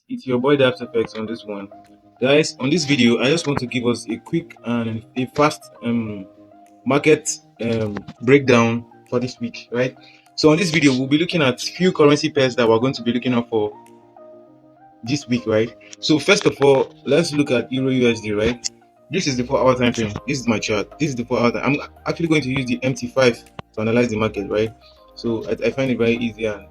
it's your boy Daps on this one. Guys, on this video, I just want to give us a quick and a fast market breakdown for this week, right? So on this video, we'll be looking at few currency pairs that we're going to be looking at for this week, right? So first of all, let's look at Euro USD, right? This is the 4 hour time frame. This is my chart. This is the 4 hour time. I'm actually going to use the MT5 to analyze the market, right? So I find it very easy and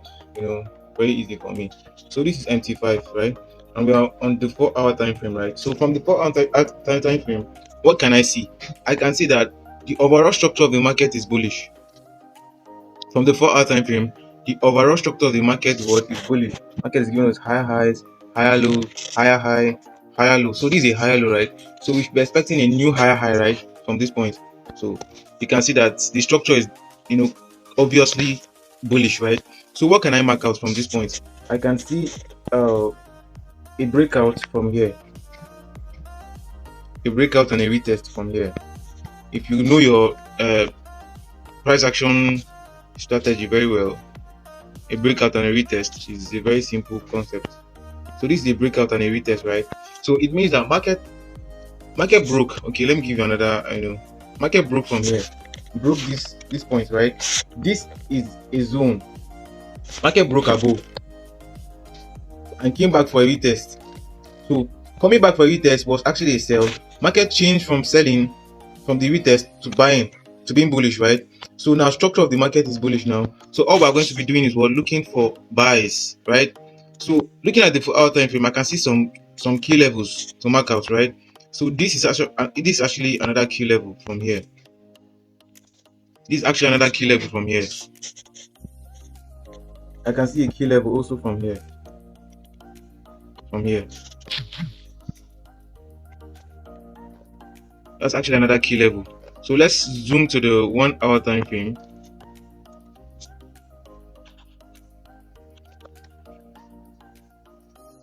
very easy for me. So this is MT5, right? And we are on the 4 hour time frame, right? So from the 4 hour time frame, what can I see? I can see that the overall structure of the market is bullish. From the 4 hour time frame, the overall structure of the market is bullish. Market is giving us higher highs, higher low, higher high, higher low. So this is a higher low, right? So we should be expecting a new higher high, right, from this point. So you can see that the structure is, obviously bullish, right? So what can I mark out from this point? I can see a breakout from here, a breakout and a retest from here. If you know your price action strategy very well, a breakout and a retest is a very simple concept. So this is a breakout and a retest, right? So it means that market broke. Okay, let me give you another. Market broke from here, broke this point, right? This is a zone. Market broke above and came back for a retest. So coming back for a retest was actually a sell. Market changed from selling from the retest to buying to being bullish, right? So now structure of the market is bullish now. So all we're going to be doing is we're looking for buys, right? So looking at the 4 hour time frame, I can see some key levels to mark out, right? So this is actually another key level from here. This is actually another key level from here. I can see a key level also from here. From here. That's actually another key level. So let's zoom to the 1 hour time frame.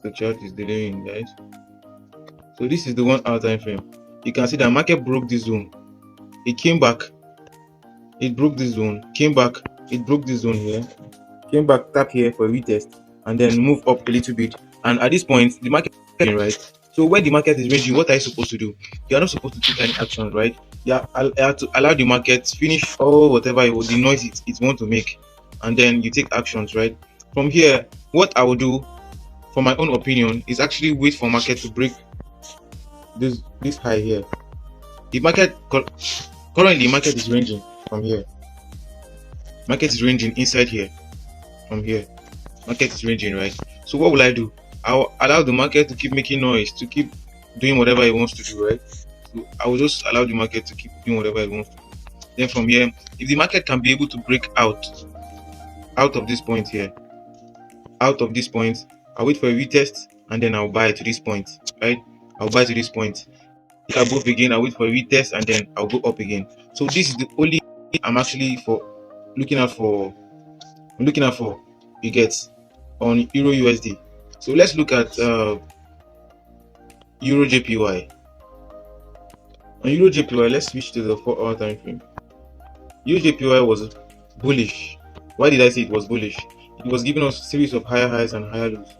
The chart is delaying, guys. So this is the 1 hour time frame. You can see that market broke this zone. It came back. It broke this zone. Came back. It broke this zone here. Came back, tap here for a retest, and then move up a little bit. And at this point, the market is right. So when the market is ranging, what are you supposed to do? You are not supposed to take any action, right? You have to allow the market finish all whatever the noise it want to make, and then you take actions, right? From here, what I will do, for my own opinion, is actually wait for market to break this high here. The market currently market is ranging from here. Market is ranging inside here. From here, market is ranging, right? So what will I do? I'll allow the market to keep making noise, to keep doing whatever it wants to do, right? So I will just allow the market to keep doing whatever it wants to do. Then from here, if the market can be able to break out of this point here, out of this point, I'll wait for a retest and then I'll buy to this point, right? I'll buy to this point. If I above again, I'll wait for a retest and then I'll go up again. So this is the only I'm actually looking out for. You get on Euro USD. So let's look at Euro JPY. On Euro JPY, let's switch to the 4 hour time frame. Euro JPY was bullish. Why did I say it was bullish? It was giving us a series of higher highs and higher lows.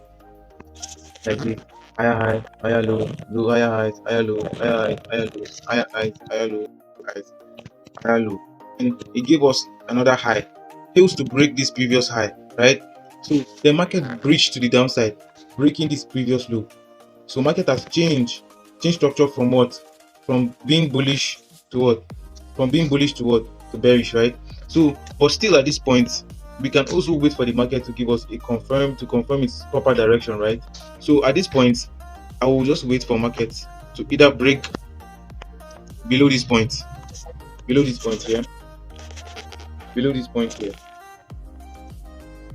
Like this. Higher high, higher low, low, higher highs, higher low, higher highs, higher lows, higher highs, higher low, highs, higher low. And it gave us another high. Fails to break this previous high, right? So the market breached to the downside, breaking this previous low. So market has changed structure from what? From being bullish to what? From being bullish to what? To bearish, right? So, but still at this point, we can also wait for the market to give us to confirm its proper direction, right? So at this point, I will just wait for market to either break below this point here,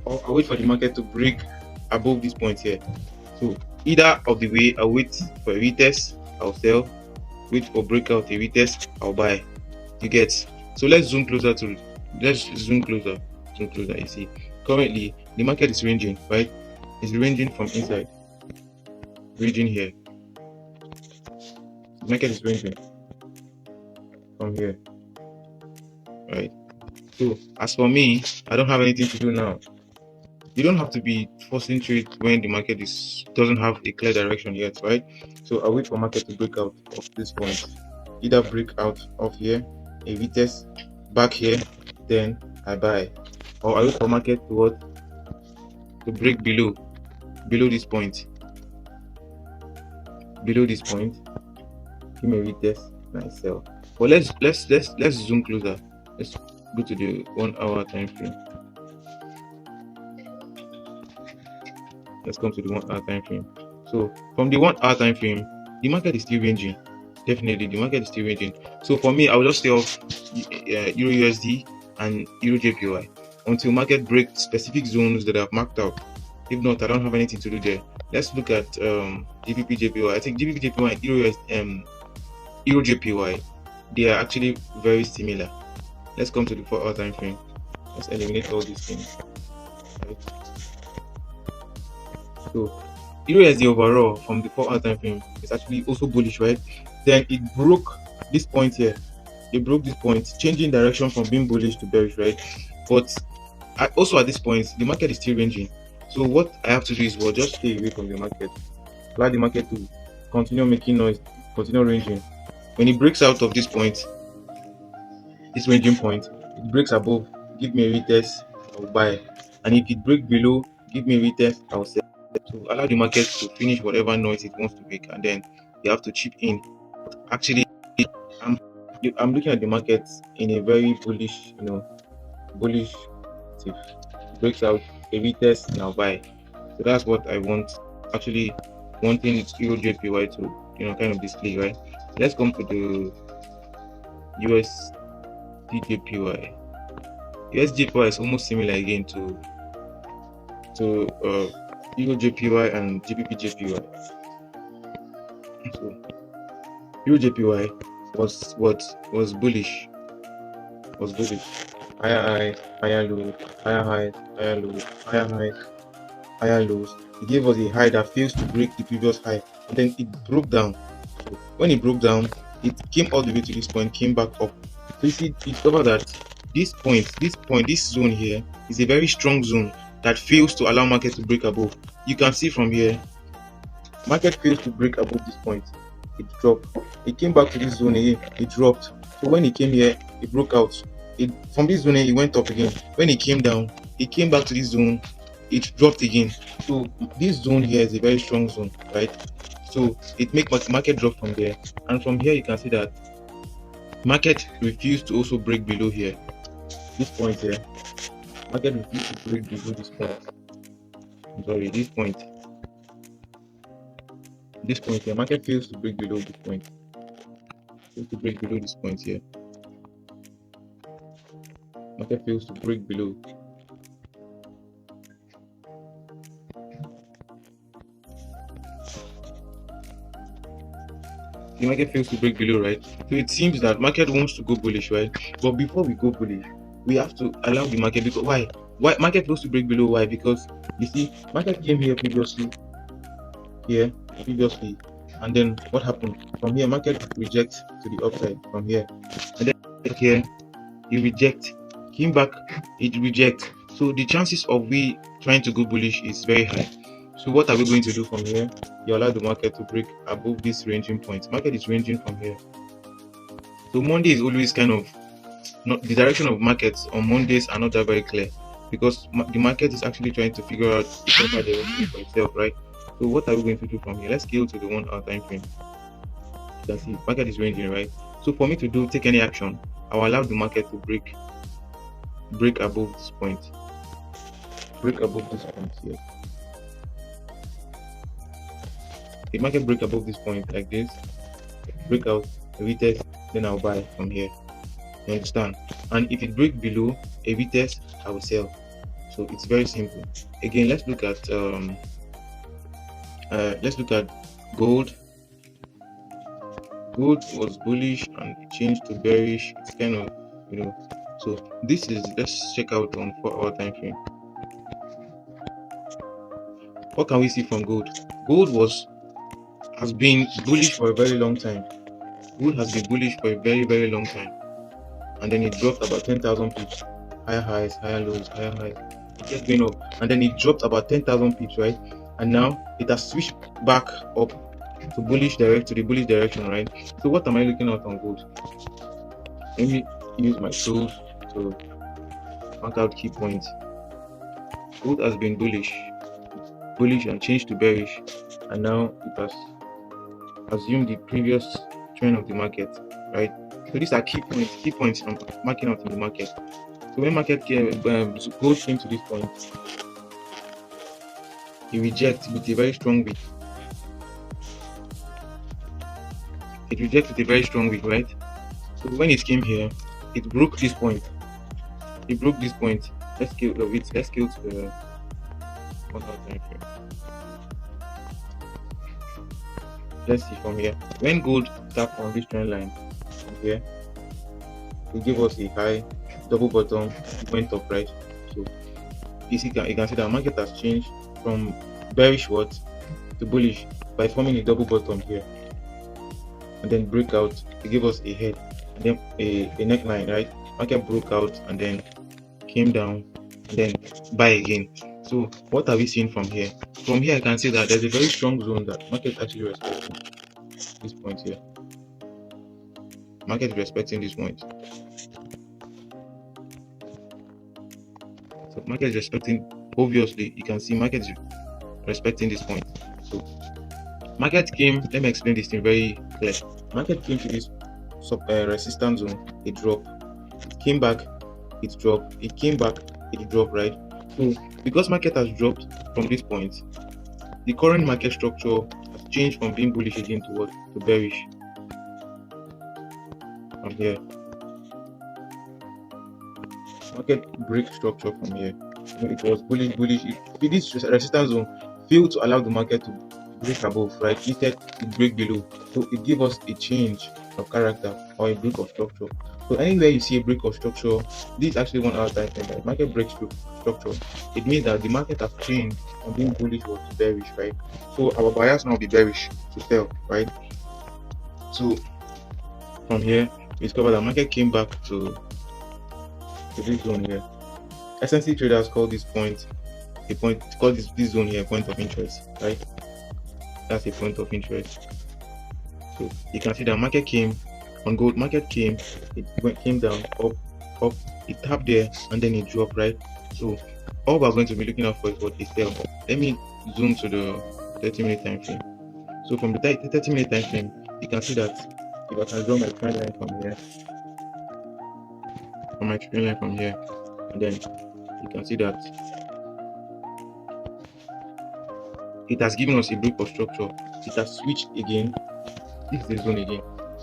or I'll wait for the market to break above this point here. So either of the way, I'll wait for a retest, I'll sell. Wait for breakout, a retest, I'll buy. You get? So let's zoom closer. You see, currently the market is ranging, right? It's ranging from inside, ranging here. The market is ranging from here, right? So as for me, I don't have anything to do now. you don't have to be forcing trade when the market doesn't have a clear direction yet, right? So I wait for market to break out of this point, either break out of here, a retest back here, then I buy, or I wait for market to what, to break below this point, give me a retest, and I sell. But let's zoom closer. Let's go to the 1 hour time frame. Let's come to the 1 hour time frame. So from the 1 hour time frame, the market is still ranging. Definitely, the market is still ranging. So for me, I will just stay off Euro USD and Euro JPY until market breaks specific zones that I've marked out. If not, I don't have anything to do there. Let's look at GBP JPY. I think GBP JPY and Euro JPY, they are actually very similar. Let's come to the 4 hour time frame. Let's eliminate all these things. Right? So Euro USD overall from the 4 hour time frame is actually also bullish, right? Then it broke this point here. It broke this point, changing direction from being bullish to bearish, right? But also at this point, the market is still ranging. So what I have to do is just stay away from the market, allow the market to continue making noise, continue ranging. When it breaks out of this point, this ranging point, it breaks above, give me a retest, I'll buy. And if it breaks below, give me a retest, I'll sell. So allow the market to finish whatever noise it wants to make, and then you have to chip in. Actually, I'm looking at the market in a very bullish, bullish. If it breaks out a retest, now buy. So that's what I want. Actually, wanting Euro JPY to kind of display, right? Let's come to the USD JPY. USD is almost similar again to Euro JPY and GBP JPY. So Euro JPY was bullish. Higher high, higher low, higher high, higher low, higher high, higher lows. It gave us a high that fails to break the previous high, and then it broke down. So when it broke down, it came all the way to this point, came back up. So you see, discover that this zone here is a very strong zone that fails to allow market to break above. You can see from here, market fails to break above this point. It dropped. It came back to this zone again. It dropped. So when it came here, it broke out. From this zone, it went up again. When it came down, it came back to this zone. It dropped again. So this zone here is a very strong zone, right? So it makes market drop from there, and from here you can see that market refused to also break below here. This point here, market refused to break below this point. I'm sorry, this point. This point here, market fails to break below this point. Fails to break below this point here. Market fails to break below. The market fails to break below, right? So it seems that market wants to go bullish, right? But before we go bullish, we have to allow the market, because why market fails to break below? Why? Because you see, market came here previously, and then what happened? From here, market rejects to the upside from here, and then here you reject, came back, it reject. So the chances of we trying to go bullish is very high. So what are we going to do from here? You allow the market to break above this ranging point. Market is ranging from here. So Monday is always kind of not the direction of markets on Mondays are not that very clear, because the market is actually trying to figure out the proper direction for itself, right? So what are we going to do from here? Let's scale to the 1 hour time frame. You can see market is ranging, right? So for me to take any action, I'll allow the market to break above this point. Break above this point here. The market break above this point like this, break out, retest, then I'll buy from here. You understand? And if it breaks below a retest, I will sell. So it's very simple. Again, let's look at gold. Gold was bullish and it changed to bearish. It's kind of so this is, let's check out on 4 hour time frame. What can we see from gold? Gold has been bullish for a very long time. Gold has been bullish for a very, very long time, and then it dropped about 10,000 pips. Higher highs, higher lows, higher highs, it kept going up, and then it dropped about 10,000 pips, right? And now it has switched back up to the bullish direction, right? So what am I looking at on gold? Let me use my tools to mark out key points. Gold has been bullish and changed to bearish, and now it has assumed the previous trend of the market, right? So these are key points I'm marking out in the market. So when gold came to this point, it rejects with a very strong wick. It rejects with a very strong wick, right? So when it came here, it broke this point. It broke this point. Let's scale to the 1 hour time frame. Let's see from here. When gold tapped on this trend line from here, it gave us a high double bottom, it went up, right? So you can see that market has changed from bearish to bullish by forming a double bottom here, and then breakout to give us a head, and then a neckline, right? Market broke out and then came down and then buy again. So what are we seeing from here? From here I can see that there's a very strong zone that market actually respecting this point here. Market is respecting this point. So market is respecting, obviously you can see market is respecting this point. So market came, let me explain this thing very clear. Market came to this resistance zone, it dropped, it came back, it dropped, it came back, it dropped, right? So because market has dropped from this point, the current market structure has changed from being bullish again to bearish from here. Market break structure from here. It was bullish. This resistance zone failed to allow the market to break above, right? Instead, it break below. So it gave us a change of character or a break of structure. So anywhere you see a break of structure, this is actually 1 hour time frame. Right? Market breaks structure. It means that the market has changed from being bullish to bearish, right? So our buyers now be bearish to sell, right? So from here, we discover that market came back to this zone here. SNC traders call this point this zone here a point of interest, right? That's a point of interest. So you can see that market came on gold, it came down, up, it tapped there and then it dropped, right? So all we're going to be looking out for is what is sell. Let me zoom to the 30-minute time frame. So from the 30-minute time frame, you can see that if I can draw my trend line from here, and then you can see that it has given us a break of structure. It has switched again. This is the zone again.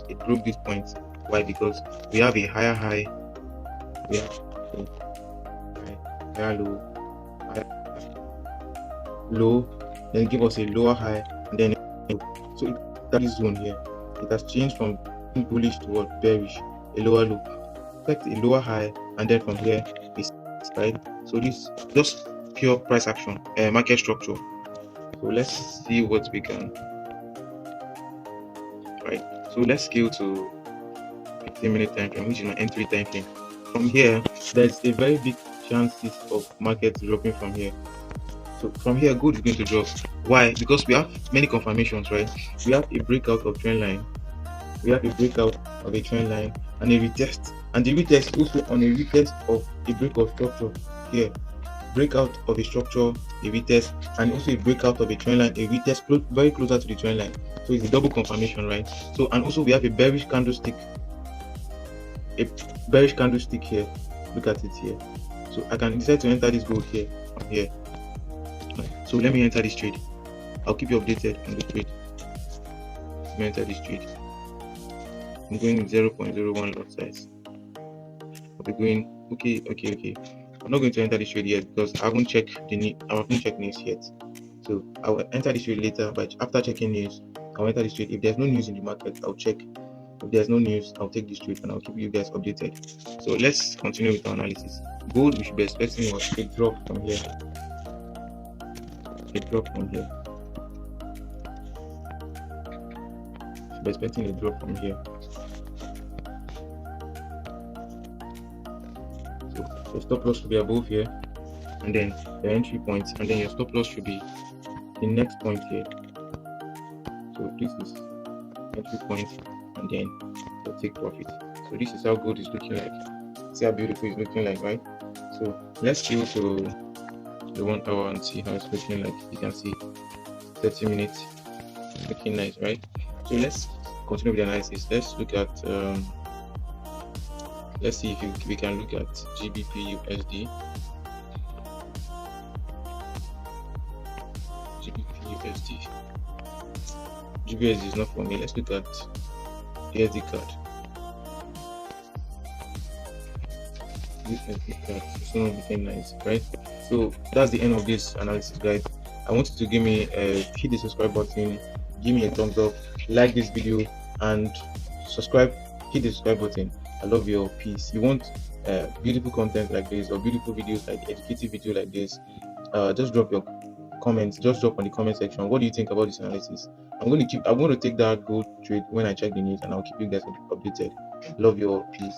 It broke this point. Why? Because we have a higher high, we have a higher low, then give us a lower high, and then so that is zone here. It has changed from bullish to bearish, a lower low, expect a lower high, and then from here is right. So this just pure price action, market structure. So let's see what we can. Right. So let's scale to 15-minute time frame, which is my entry time frame. From here, there's a very big chances of market dropping from here. So from here, gold is going to drop. Why? Because we have many confirmations, right? We have a breakout of trend line. We have a breakout of a trend line and a retest. And the retest also on a retest of a break of structure here. Breakout of a structure, a retest, and also a breakout of a trend line, a retest very closer to the trend line. So it's a double confirmation, right? So and also we have a bearish candlestick here. Look at it here. So I can decide to enter this gold here from here. So let me enter this trade. I'll keep you updated on the trade. Let me enter this trade. I'm going with 0.01 lot size. I'll be going okay. I'm not going to enter this trade yet because I haven't checked news yet. So I will enter this trade later, but after checking news, I'll enter this trade. If there's no news in the market, I'll check. If there's no news, I'll take this trade and I'll keep you guys updated. So let's continue with our analysis. Gold, we should be expecting was a drop from here. Should be expecting a drop from here. So stop loss to be above here. and then the entry point, and then your stop loss should be the next point here. So this is entry point, and then your take profit. So this is how gold is looking like. See how beautiful it's looking like, right? So let's go to the 1 hour and see how it's looking like. You can see 30 minutes looking nice, right? So let's continue with the analysis. Let's look at let's see if we can look at GBP USD. GBP USD. GBSD is not for me. Let's look at USD card. USD card. It's not looking nice, right? So that's the end of this analysis, guys. I want you to give me hit the subscribe button, give me a thumbs up, like this video, and subscribe. Hit the subscribe button. I love your peace. You want beautiful content like this, or beautiful videos like educative video like this, just drop your comments. Just drop on the comment section. What do you think about this analysis? I'm going to take that gold trade when I check the news, and I'll keep you guys updated. Love your peace.